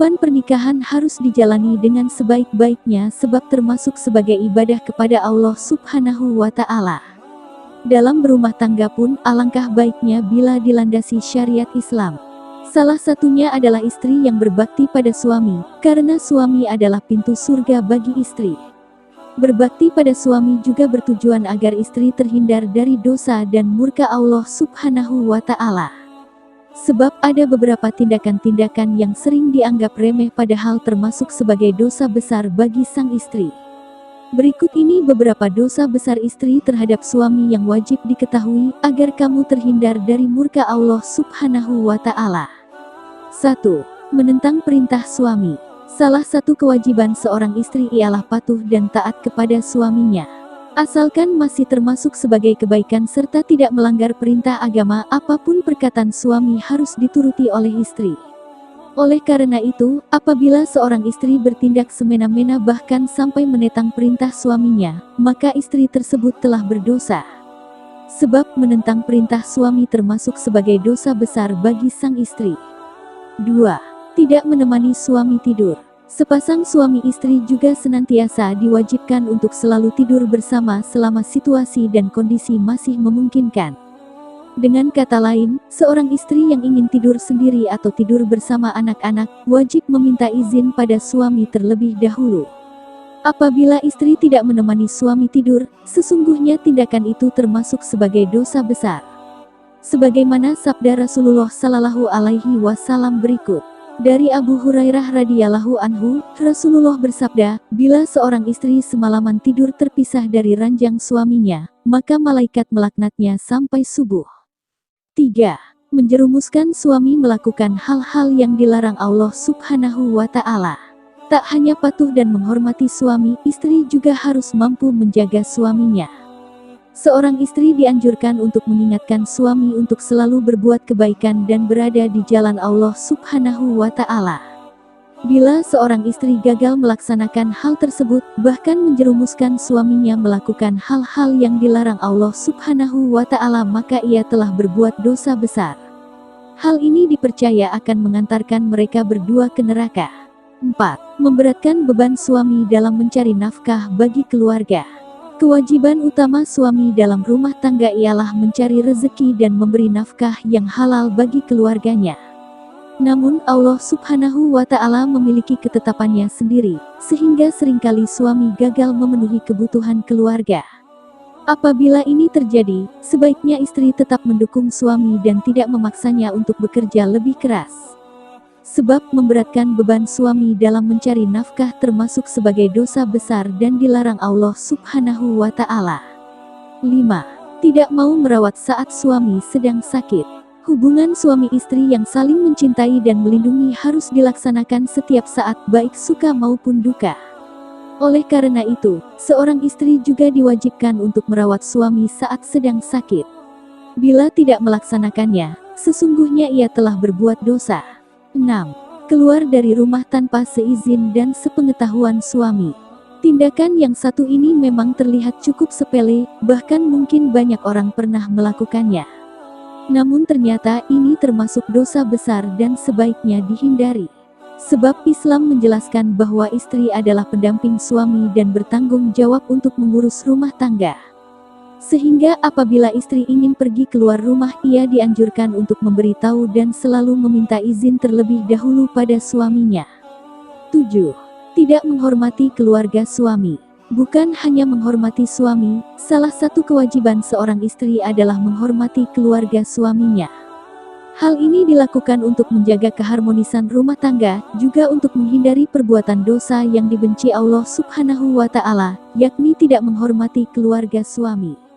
Kehidupan pernikahan harus dijalani dengan sebaik-baiknya sebab termasuk sebagai ibadah kepada Allah Subhanahu wa Ta'ala. Dalam berumah tangga pun alangkah baiknya bila dilandasi syariat Islam. Salah satunya adalah istri yang berbakti pada suami, karena suami adalah pintu surga bagi istri. Berbakti pada suami juga bertujuan agar istri terhindar dari dosa dan murka Allah Subhanahu wa Ta'ala. Sebab ada beberapa tindakan-tindakan yang sering dianggap remeh padahal termasuk sebagai dosa besar bagi sang istri. Berikut ini beberapa dosa besar istri terhadap suami yang wajib diketahui agar kamu terhindar dari murka Allah Subhanahu wa Ta'ala. 1. Menentang perintah suami. Salah satu kewajiban seorang istri ialah patuh dan taat kepada suaminya. Asalkan masih termasuk sebagai kebaikan serta tidak melanggar perintah agama, apapun perkataan suami harus dituruti oleh istri. Oleh karena itu, apabila seorang istri bertindak semena-mena bahkan sampai menentang perintah suaminya, maka istri tersebut telah berdosa. Sebab menentang perintah suami termasuk sebagai dosa besar bagi sang istri. 2. Tidak menemani suami tidur. Sepasang suami istri juga senantiasa diwajibkan untuk selalu tidur bersama selama situasi dan kondisi masih memungkinkan. Dengan kata lain, seorang istri yang ingin tidur sendiri atau tidur bersama anak-anak, wajib meminta izin pada suami terlebih dahulu. Apabila istri tidak menemani suami tidur, sesungguhnya tindakan itu termasuk sebagai dosa besar. Sebagaimana sabda Rasulullah Sallallahu Alaihi Wasallam berikut. Dari Abu Hurairah radhiyallahu anhu, Rasulullah bersabda, bila seorang istri semalaman tidur terpisah dari ranjang suaminya, maka malaikat melaknatnya sampai subuh. 3. Menjerumuskan suami melakukan hal-hal yang dilarang Allah Subhanahu wa Ta'ala. Tak hanya patuh dan menghormati suami, istri juga harus mampu menjaga suaminya. Seorang istri dianjurkan untuk mengingatkan suami untuk selalu berbuat kebaikan dan berada di jalan Allah Subhanahu wa Ta'ala. Bila seorang istri gagal melaksanakan hal tersebut, bahkan menjerumuskan suaminya melakukan hal-hal yang dilarang Allah Subhanahu wa Ta'ala, maka ia telah berbuat dosa besar. Hal ini dipercaya akan mengantarkan mereka berdua ke neraka. 4. Memberatkan beban suami dalam mencari nafkah bagi keluarga. Kewajiban utama suami dalam rumah tangga ialah mencari rezeki dan memberi nafkah yang halal bagi keluarganya. Namun Allah Subhanahu wa Ta'ala memiliki ketetapannya sendiri, sehingga seringkali suami gagal memenuhi kebutuhan keluarga. Apabila ini terjadi, sebaiknya istri tetap mendukung suami dan tidak memaksanya untuk bekerja lebih keras. Sebab memberatkan beban suami dalam mencari nafkah termasuk sebagai dosa besar dan dilarang Allah Subhanahu wa Ta'ala. 5. Tidak mau merawat saat suami sedang sakit. Hubungan suami istri yang saling mencintai dan melindungi harus dilaksanakan setiap saat, baik suka maupun duka. Oleh karena itu, seorang istri juga diwajibkan untuk merawat suami saat sedang sakit. Bila tidak melaksanakannya, sesungguhnya ia telah berbuat dosa. 6. Keluar dari rumah tanpa seizin dan sepengetahuan suami. Tindakan yang satu ini memang terlihat cukup sepele, bahkan mungkin banyak orang pernah melakukannya. Namun ternyata ini termasuk dosa besar dan sebaiknya dihindari. Sebab Islam menjelaskan bahwa istri adalah pendamping suami dan bertanggung jawab untuk mengurus rumah tangga. Sehingga apabila istri ingin pergi keluar rumah, ia dianjurkan untuk memberitahu dan selalu meminta izin terlebih dahulu pada suaminya. 7. Tidak menghormati keluarga suami. Bukan hanya menghormati suami, salah satu kewajiban seorang istri adalah menghormati keluarga suaminya. Hal ini dilakukan untuk menjaga keharmonisan rumah tangga, juga untuk menghindari perbuatan dosa yang dibenci Allah Subhanahu wa Ta'ala, yakni tidak menghormati keluarga suami.